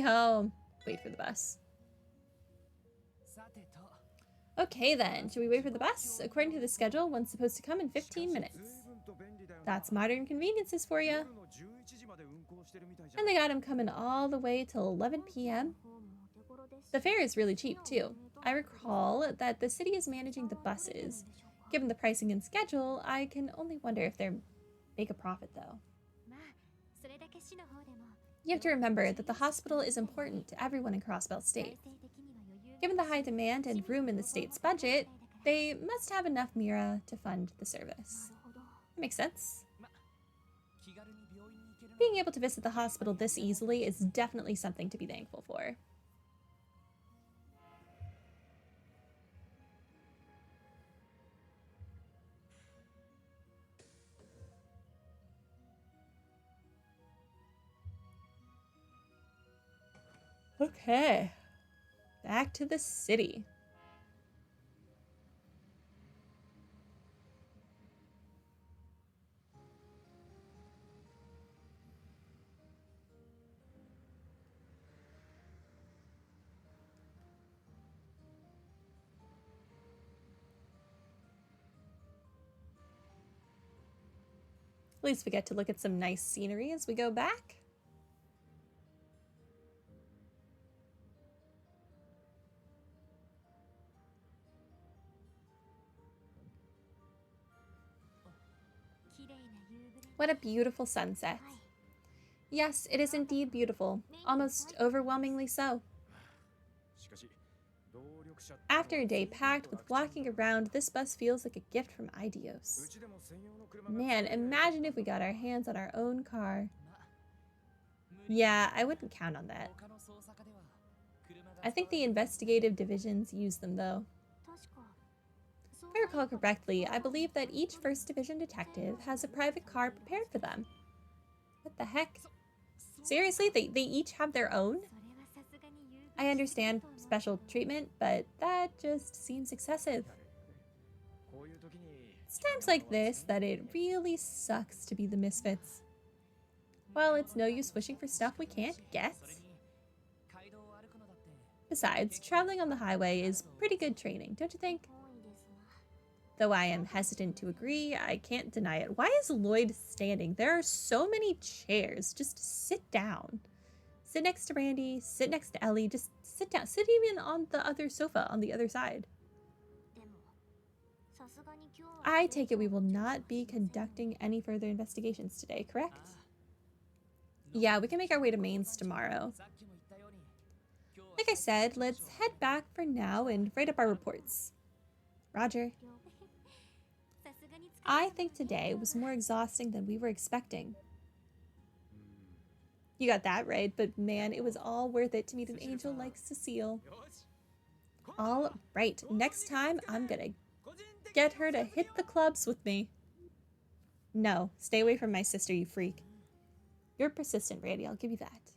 Home. Wait for the bus. Okay then, should we wait for the bus? According to the schedule, one's supposed to come in 15 minutes. That's modern conveniences for you. And they got him coming all the way till 11 p.m. The fare is really cheap too. I recall that the city is managing the buses. Given the pricing and schedule, I can only wonder if they're make a profit though. You have to remember that the hospital is important to everyone in Crossbelt State. Given the high demand and room in the state's budget, they must have enough Mira to fund the service. That makes sense. Being able to visit the hospital this easily is definitely something to be thankful for. Okay, back to the city. At least we get to look at some nice scenery as we go back. What a beautiful sunset. Yes, it is indeed beautiful, almost overwhelmingly so. After a day packed with walking around, this bus feels like a gift from Idios. Man, imagine if we got our hands on our own car. Yeah, I wouldn't count on that. I think the investigative divisions use them, though. If I recall correctly, I believe that each 1st Division detective has a private car prepared for them. What the heck? Seriously? They each have their own? I understand special treatment, but that just seems excessive. It's times like this that it really sucks to be the misfits. Well, it's no use wishing for stuff we can't get. Besides, traveling on the highway is pretty good training, don't you think? Though I am hesitant to agree, I can't deny it. Why is Lloyd standing? There are so many chairs. Just sit down. Sit next to Randy, sit next to Ellie, just sit down. Sit even on the other sofa on the other side. I take it we will not be conducting any further investigations today, correct? Yeah, we can make our way to Mainz tomorrow. Like I said, let's head back for now and write up our reports. Roger. I think today was more exhausting than we were expecting. You got that right, but man, it was all worth it to meet an angel like Cecile. All right, next time I'm gonna get her to hit the clubs with me. No, stay away from my sister, you freak. You're persistent, Randy, I'll give you that.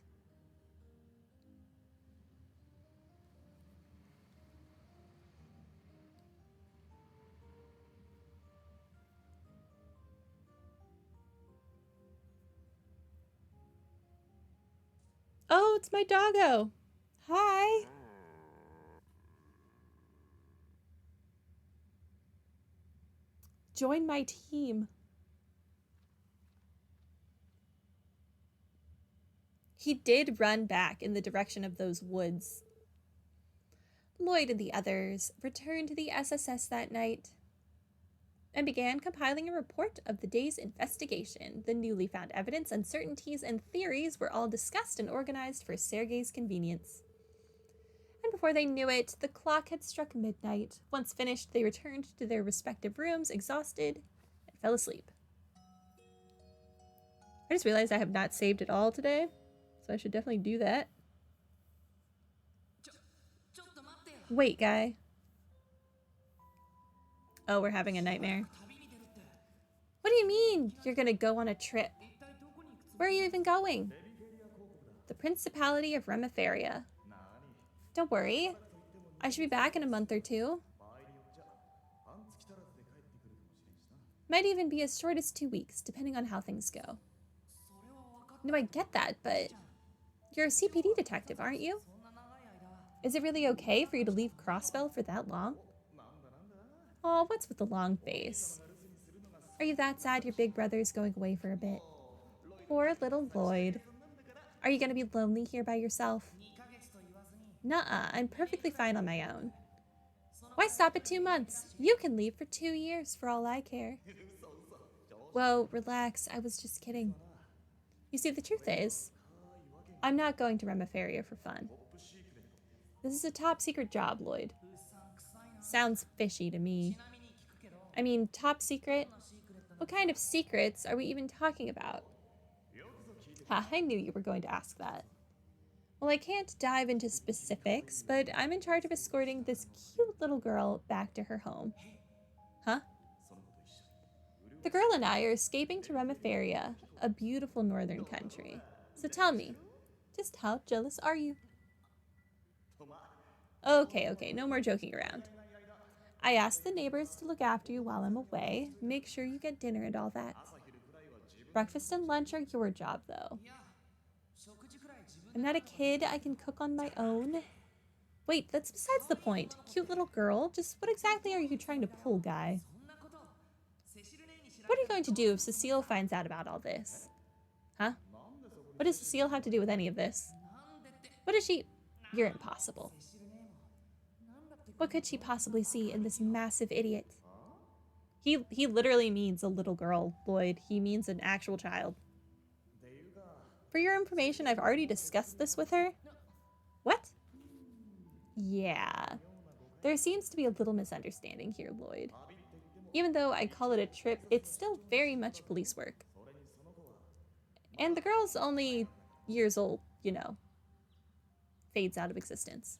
Oh, it's my doggo. Hi. Join my team. He did run back in the direction of those woods. Lloyd and the others returned to the SSS that night and began compiling a report of the day's investigation. The newly found evidence, uncertainties, and theories were all discussed and organized for Sergei's convenience. And before they knew it, the clock had struck midnight. Once finished, they returned to their respective rooms, exhausted, and fell asleep. I just realized I have not saved at all today, so I should definitely do that. Wait, guy. Oh, we're having a nightmare. What do you mean you're gonna go on a trip? Where are you even going? The Principality of Remiferia. Don't worry. I should be back in a month or two. Might even be as short as 2 weeks, depending on how things go. No, I get that, but You're a CPD detective, aren't you? Is it really okay for you to leave Crossbell for that long? Oh, what's with the long face? Are you that sad your big brother's going away for a bit? Poor little Lloyd. Are you gonna be lonely here by yourself? Nuh-uh, I'm perfectly fine on my own. Why stop at 2 months? You can leave for 2 years for all I care. Whoa, relax, I was just kidding. You see, the truth is, I'm not going to Remiferia for fun. This is a top secret job, Lloyd. Sounds fishy to me. I mean, top secret? What kind of secrets are we even talking about? Ha, I knew you were going to ask that. Well, I can't dive into specifics, but I'm in charge of escorting this cute little girl back to her home. Huh? The girl and I are escaping to Remiferia, a beautiful northern country. So tell me, just how jealous are you? Okay, no more joking around. I asked the neighbors to look after you while I'm away, make sure you get dinner and all that. Breakfast and lunch are your job, though. I'm not a kid, I can cook on my own. Wait, that's besides the point. Cute little girl, just what exactly are you trying to pull, guy? What are you going to do if Cecile finds out about all this? Huh? What does Cecile have to do with any of this? What is she? You're impossible. What could she possibly see in this massive idiot? He literally means a little girl, Lloyd. He means an actual child. For your information, I've already discussed this with her. What? Yeah. There seems to be a little misunderstanding here, Lloyd. Even though I call it a trip, it's still very much police work. And the girl's only years old, you know. Fades out of existence.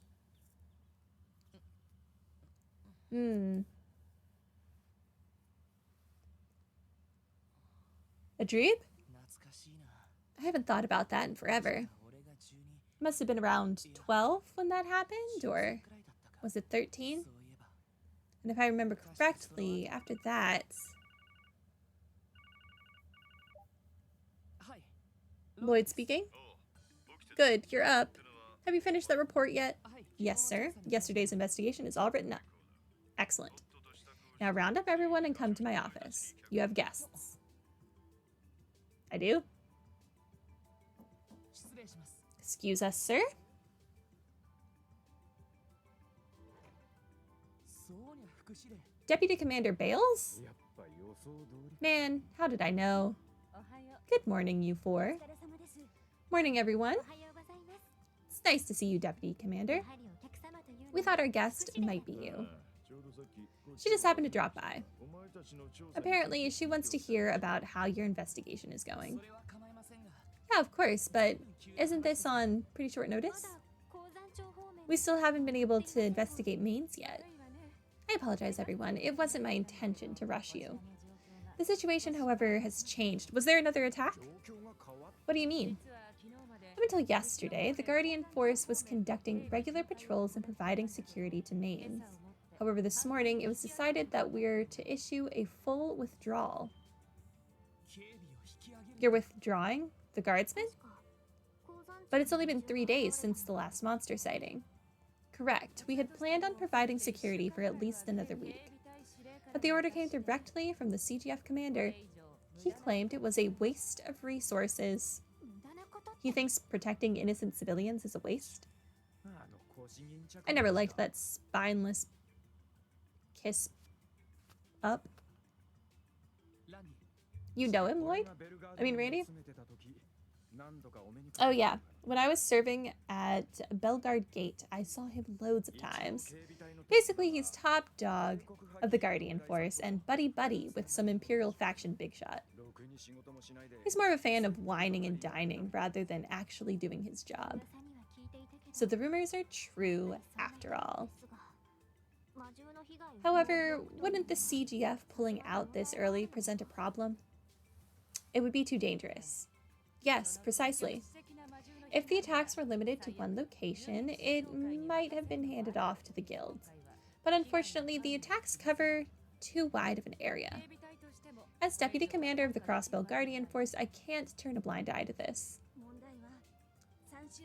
Adreeb? I haven't thought about that in forever. Must have been around 12 when that happened, or was it 13? And if I remember correctly, after that... Lloyd speaking? Good, you're up. Have you finished that report yet? Yes, sir. Yesterday's investigation is all written up. Excellent. Now round up everyone and come to my office. You have guests. I do? Excuse us, sir? Deputy Commander Bales? Man, how did I know? Good morning, you four. Morning, everyone. It's nice to see you, Deputy Commander. We thought our guest might be you. She just happened to drop by. Apparently, she wants to hear about how your investigation is going. Yeah, of course, but isn't this on pretty short notice? We still haven't been able to investigate Mains yet. I apologize, everyone. It wasn't my intention to rush you. The situation, however, has changed. Was there another attack? What do you mean? Up until yesterday, the Guardian Force was conducting regular patrols and providing security to Mains. However, this morning, it was decided that we're to issue a full withdrawal. You're withdrawing? The guardsmen? But it's only been 3 days since the last monster sighting. Correct. We had planned on providing security for at least another week. But the order came directly from the CGF commander. He claimed it was a waste of resources. He thinks protecting innocent civilians is a waste? I never liked that spineless kiss up. You know him, Lloyd? I mean, Randy? Oh yeah, when I was serving at Belgard Gate, I saw him loads of times. Basically, he's top dog of the Guardian Force and buddy-buddy with some Imperial faction big shot. He's more of a fan of whining and dining rather than actually doing his job. So the rumors are true after all. However, wouldn't the CGF pulling out this early present a problem? It would be too dangerous. Yes, precisely. If the attacks were limited to one location, it might have been handed off to the guild. But unfortunately, the attacks cover too wide of an area. As Deputy Commander of the Crossbell Guardian Force, I can't turn a blind eye to this.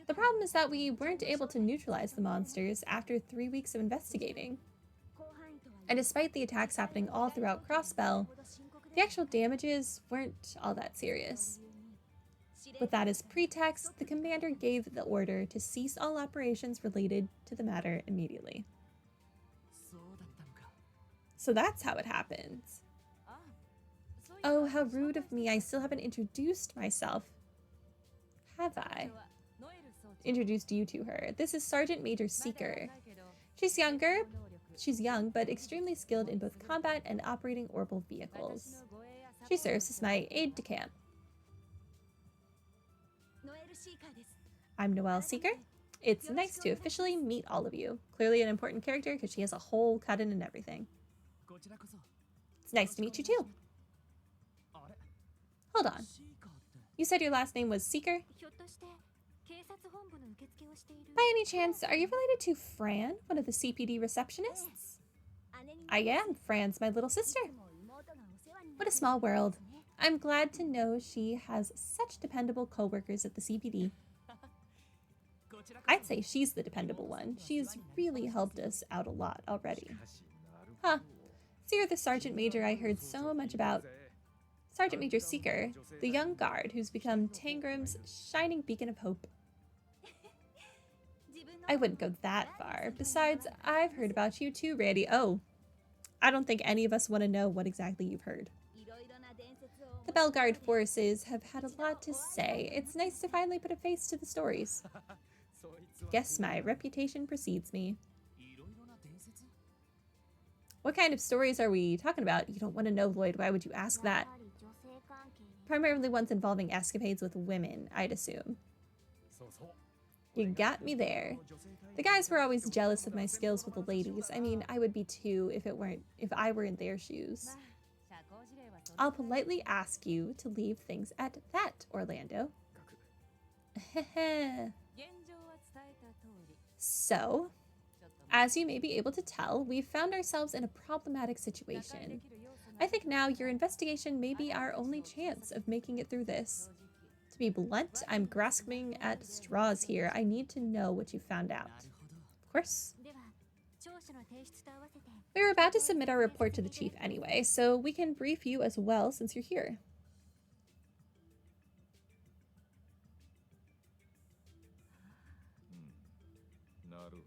The problem is that we weren't able to neutralize the monsters after 3 weeks of investigating. And despite the attacks happening all throughout Crossbell, the actual damages weren't all that serious. With that as pretext, the commander gave the order to cease all operations related to the matter immediately. So that's how it happens. Oh, how rude of me. I still haven't introduced myself. Have I? Introduced you to her. This is Sergeant Major Seeker. She's young, but extremely skilled in both combat and operating orbital vehicles. She serves as my aide-de-camp. I'm Noelle Seeker. It's nice to officially meet all of you. Clearly an important character because she has a whole cut-in and everything. It's nice to meet you too. Hold on. You said your last name was Seeker? By any chance, are you related to Fran, one of the CPD receptionists? I am. Fran's my little sister. What a small world. I'm glad to know she has such dependable co-workers at the CPD. I'd say she's the dependable one. She's really helped us out a lot already. Huh. So you're the Sergeant Major I heard so much about. Sergeant Major Seeker, the young guard who's become Tangram's shining beacon of hope. I wouldn't go that far. Besides, I've heard about you too, Randy. Oh, I don't think any of us want to know what exactly you've heard. The Bellegarde forces have had a lot to say. It's nice to finally put a face to the stories. Guess my reputation precedes me. What kind of stories are we talking about? You don't want to know, Lloyd. Why would you ask that? Primarily ones involving escapades with women, I'd assume. You got me there. The guys were always jealous of my skills with the ladies. I mean, I would be too if I were in their shoes. I'll politely ask you to leave things at that, Orlando. So, as you may be able to tell, we've found ourselves in a problematic situation. I think now your investigation may be our only chance of making it through this. To be blunt, I'm grasping at straws here. I need to know what you found out. Of course. We were about to submit our report to the chief anyway, so we can brief you as well since you're here.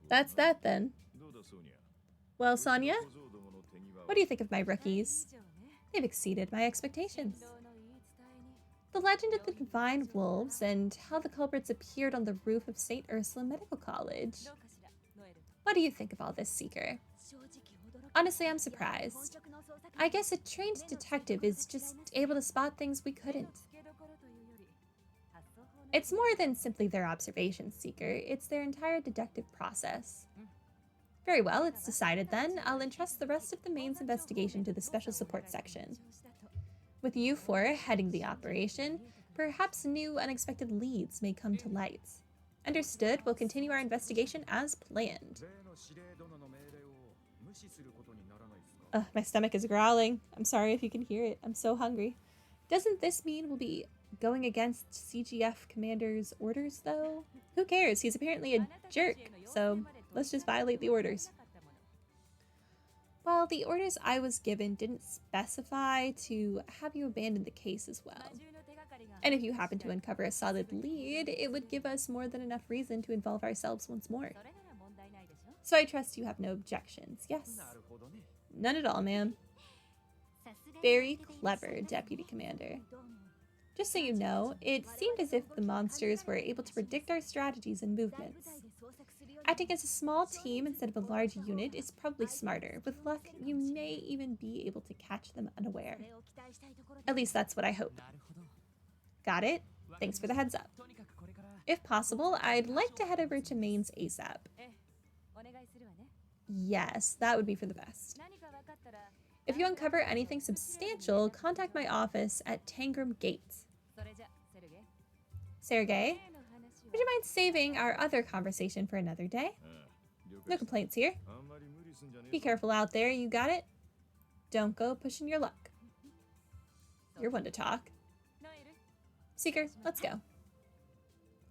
That's that then. Well, Sonia, what do you think of my rookies? They've exceeded my expectations. The legend of the Divine Wolves and how the culprits appeared on the roof of St. Ursula Medical College. What do you think of all this, Seeker? Honestly, I'm surprised. I guess a trained detective is just able to spot things we couldn't. It's more than simply their observations, Seeker. It's their entire deductive process. Very well, it's decided then. I'll entrust the rest of the main's investigation to the Special Support Section. With you four heading the operation, perhaps new unexpected leads may come to light. Understood, we'll continue our investigation as planned. My stomach is growling. I'm sorry if you can hear it. I'm so hungry. Doesn't this mean we'll be going against CGF Commander's orders, though? Who cares? He's apparently a jerk, so let's just violate the orders. Well, the orders I was given didn't specify to have you abandon the case as well. And if you happen to uncover a solid lead, it would give us more than enough reason to involve ourselves once more. So I trust you have no objections, yes? None at all, ma'am. Very clever, Deputy Commander. Just so you know, it seemed as if the monsters were able to predict our strategies and movements. Acting as a small team instead of a large unit is probably smarter. With luck, you may even be able to catch them unaware. At least that's what I hope. Got it? Thanks for the heads up. If possible, I'd like to head over to Mainz ASAP. Yes, that would be for the best. If you uncover anything substantial, contact my office at Tangram Gate. Sergei, would you mind saving our other conversation for another day? No complaints here. Be careful out there, you got it? Don't go pushing your luck. You're one to talk. Seeker, let's go.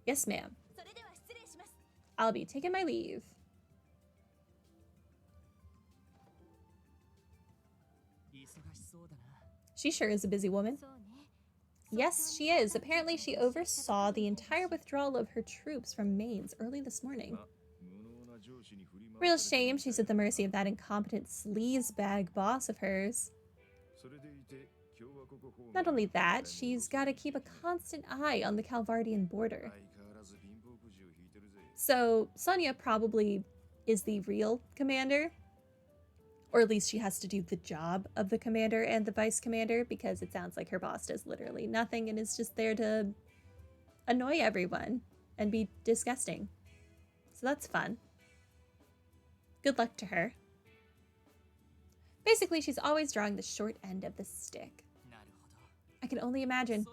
Yes, ma'am. I'll be taking my leave. She sure is a busy woman. Yes, she is. Apparently, she oversaw the entire withdrawal of her troops from Mainz early this morning. Real shame she's at the mercy of that incompetent sleazebag boss of hers. Not only that, she's got to keep a constant eye on the Calvardian border. So, Sonia probably is the real commander. Or at least she has to do the job of the commander and the vice commander, because it sounds like her boss does literally nothing and is just there to annoy everyone and be disgusting. So that's fun. Good luck to her. Basically, she's always drawing the short end of the stick. I can only imagine.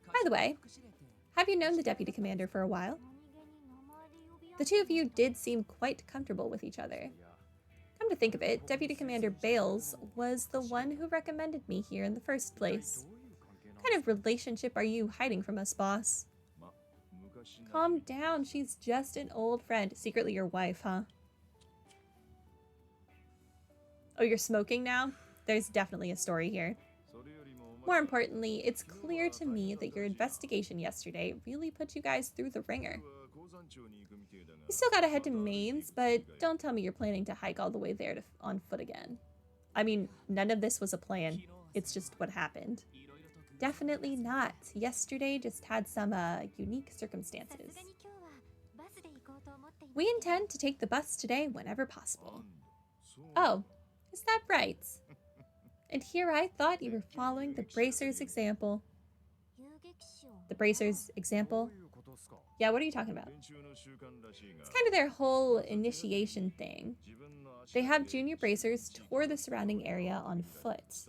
By the way, have you known the deputy commander for a while? The two of you did seem quite comfortable with each other. Come to think of it, Deputy Commander Bales was the one who recommended me here in the first place. What kind of relationship are you hiding from us, boss? Calm down, she's just an old friend. Secretly your wife, huh? Oh, you're smoking now? There's definitely a story here. More importantly, it's clear to me that your investigation yesterday really put you guys through the ringer. You still gotta head to Mainz, but don't tell me you're planning to hike all the way there on foot again. I mean, none of this was a plan. It's just what happened. Definitely not. Yesterday just had some unique circumstances. We intend to take the bus today whenever possible. Oh, is that right? And here I thought you were following the Bracers' example. The Bracers' example? Yeah, what are you talking about? It's kind of their whole initiation thing. They have junior bracers tour the surrounding area on foot.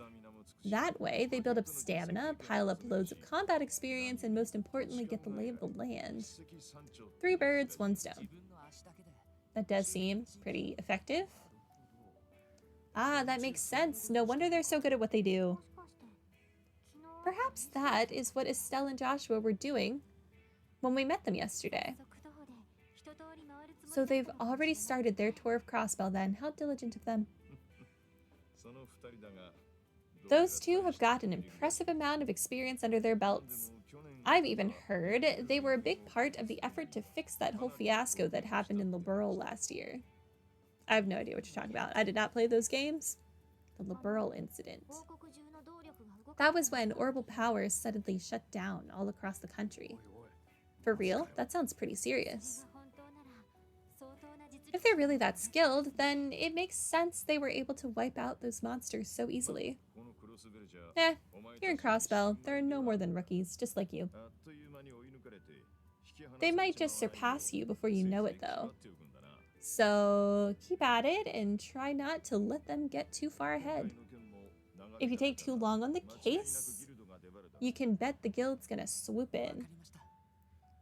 That way, they build up stamina, pile up loads of combat experience, and most importantly, get the lay of the land. 3 birds, 1 stone. That does seem pretty effective. Ah, that makes sense. No wonder they're so good at what they do. Perhaps that is what Estelle and Joshua were doing when we met them yesterday. So they've already started their tour of Crossbell then. How diligent of them. Those two have got an impressive amount of experience under their belts. I've even heard they were a big part of the effort to fix that whole fiasco that happened in Liberl last year. I have no idea what you're talking about. I did not play those games. The Liberl incident. That was when Orbital Powers suddenly shut down all across the country. For real? That sounds pretty serious. If they're really that skilled, then it makes sense they were able to wipe out those monsters so easily. Here in Crossbell, there are no more than rookies, just like you. They might just surpass you before you know it, though. So keep at it and try not to let them get too far ahead. If you take too long on the case, you can bet the guild's gonna swoop in.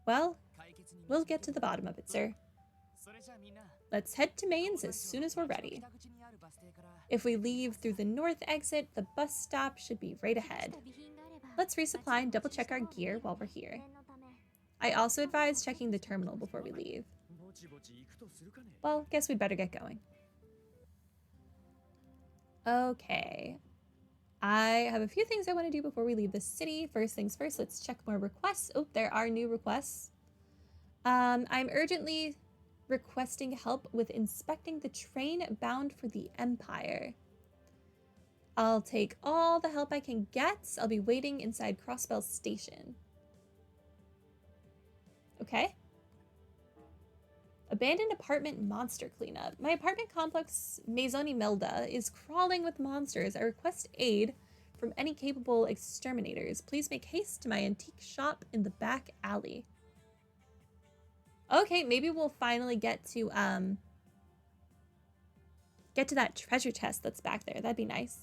Well, we'll get to the bottom of it, sir. Let's head to Mainz as soon as we're ready. If we leave through the north exit, the bus stop should be right ahead. Let's resupply and double check our gear while we're here. I also advise checking the terminal before we leave. Well, guess we'd better get going. Okay. I have a few things I want to do before we leave the city. First things first, let's check more requests. Oh, there are new requests. I'm urgently requesting help with inspecting the train bound for the Empire. I'll take all the help I can get. I'll be waiting inside Crossbell Station. Okay. Abandoned apartment monster cleanup. My apartment complex, Maison Imelda, is crawling with monsters. I request aid from any capable exterminators. Please make haste to my antique shop in the back alley. Okay, maybe we'll finally get to that treasure chest that's back there. That'd be nice.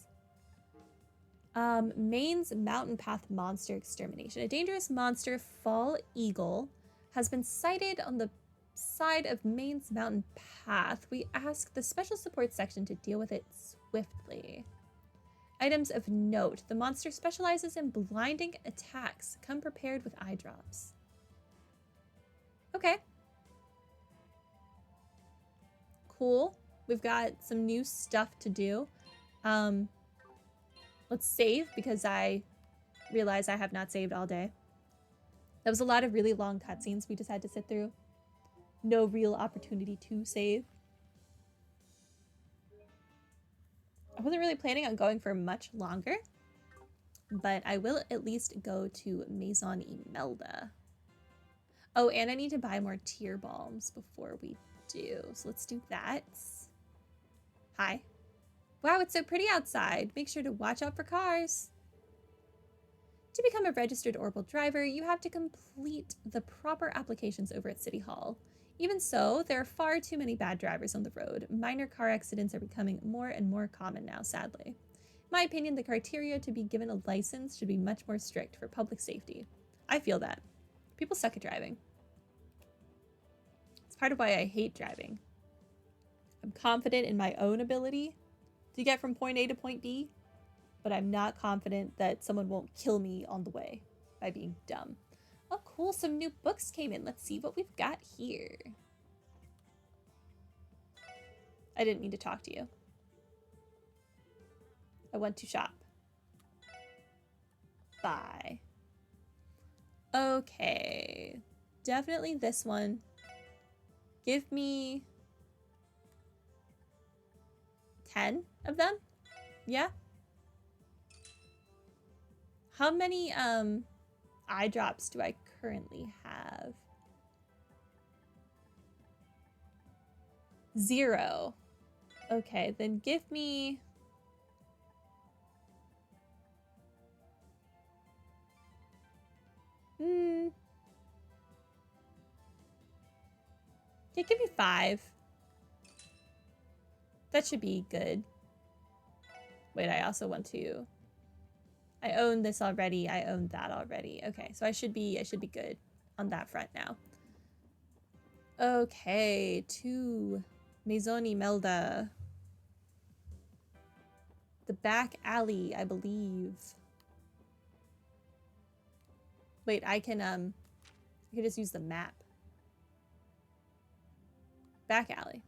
Mainz Mountain Path Monster Extermination. A dangerous monster, Fall Eagle, has been sighted on the side of Mainz Mountain Path. We ask the Special Support Section to deal with it swiftly. Items of note. The monster specializes in blinding attacks. Come prepared with eye drops. Okay. Cool. We've got some new stuff to do. Let's save because I realize I have not saved all day. That was a lot of really long cutscenes we just had to sit through. No real opportunity to save. I wasn't really planning on going for much longer, but I will at least go to Maison Imelda. Oh, and I need to buy more tear balms before we do. So let's do that. Hi. Wow, it's so pretty outside. Make sure to watch out for cars. To become a registered Orbital driver, you have to complete the proper applications over at City Hall. Even so, there are far too many bad drivers on the road. Minor car accidents are becoming more and more common now, sadly. In my opinion, the criteria to be given a license should be much more strict for public safety. I feel that. People suck at driving. It's part of why I hate driving. I'm confident in my own ability to get from point A to point B, but I'm not confident that someone won't kill me on the way by being dumb. Oh, cool. Some new books came in. Let's see what we've got here. I didn't mean to talk to you. I want to shop. Bye. Okay. Definitely this one. Give me 10 of them. Yeah. How many eye drops do I currently have? 0. Okay, then give me... Yeah, give me 5. That should be good. Wait, I also want to... I own this already. I own that already. Okay, so I should be good on that front now. Okay, to Maison Imelda. The back alley, I believe. Wait, I can just use the map. Back alley.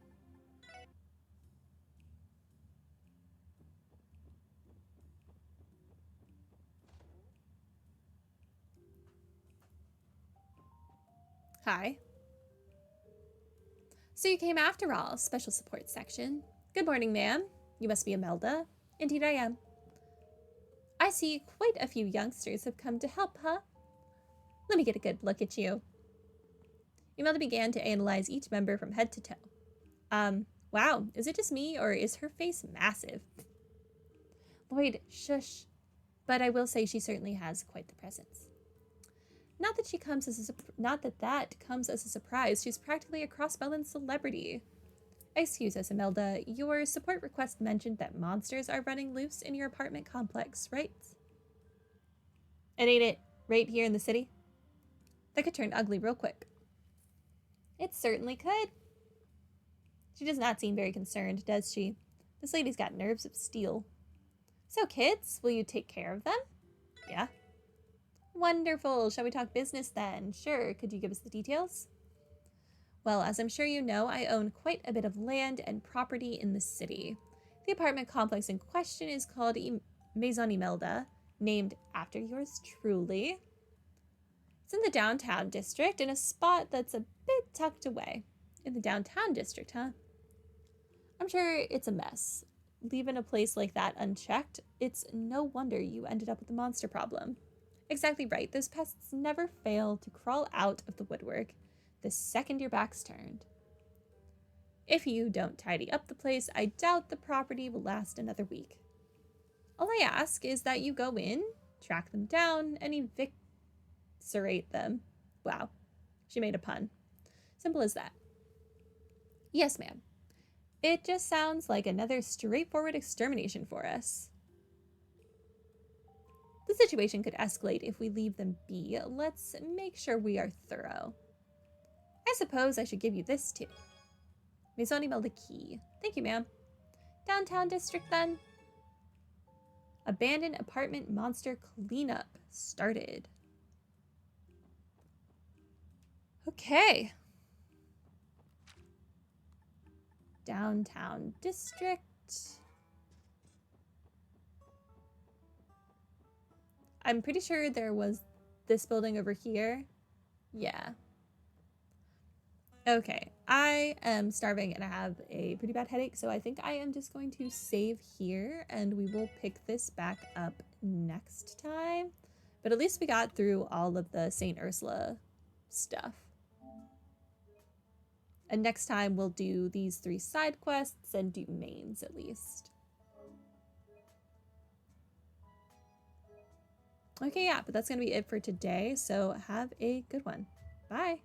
Hi. So you came after all, special support section. Good morning, ma'am. You must be Imelda. Indeed I am. I see quite a few youngsters have come to help, huh? Let me get a good look at you. Imelda began to analyze each member from head to toe. Wow, is it just me, or is her face massive? Lloyd, shush. But I will say she certainly has quite the presence. Not that that comes as a surprise. She's practically a Crossbelland celebrity. Excuse us, Imelda. Your support request mentioned that monsters are running loose in your apartment complex, right? And ain't it right here in the city? That could turn ugly real quick. It certainly could. She does not seem very concerned, does she? This lady's got nerves of steel. So, kids, will you take care of them? Yeah. Wonderful. Shall we talk business then? Sure. Could you give us the details? Well, as I'm sure you know, I own quite a bit of land and property in the city. The apartment complex in question is called Maison Imelda, named after yours truly. It's in the downtown district, in a spot that's a bit tucked away. In the downtown district, huh? I'm sure it's a mess. Leaving a place like that unchecked, it's no wonder you ended up with the monster problem. Exactly right, those pests never fail to crawl out of the woodwork the second your back's turned. If you don't tidy up the place, I doubt the property will last another week. All I ask is that you go in, track them down, and eviscerate them. Wow, she made a pun. Simple as that. Yes, ma'am. It just sounds like another straightforward extermination for us. The situation could escalate if we leave them be. Let's make sure we are thorough. I suppose I should give you this too. Maison Imelda key. Thank you, ma'am. Downtown district then. Abandoned apartment monster cleanup started. Okay. Downtown district. I'm pretty sure there was this building over here. Yeah. Okay, I am starving and I have a pretty bad headache, so I think I am just going to save here and we will pick this back up next time. But at least we got through all of the St. Ursula stuff. And next time we'll do these 3 side quests and do mains at least. Okay, yeah, but that's going to be it for today, so have a good one. Bye!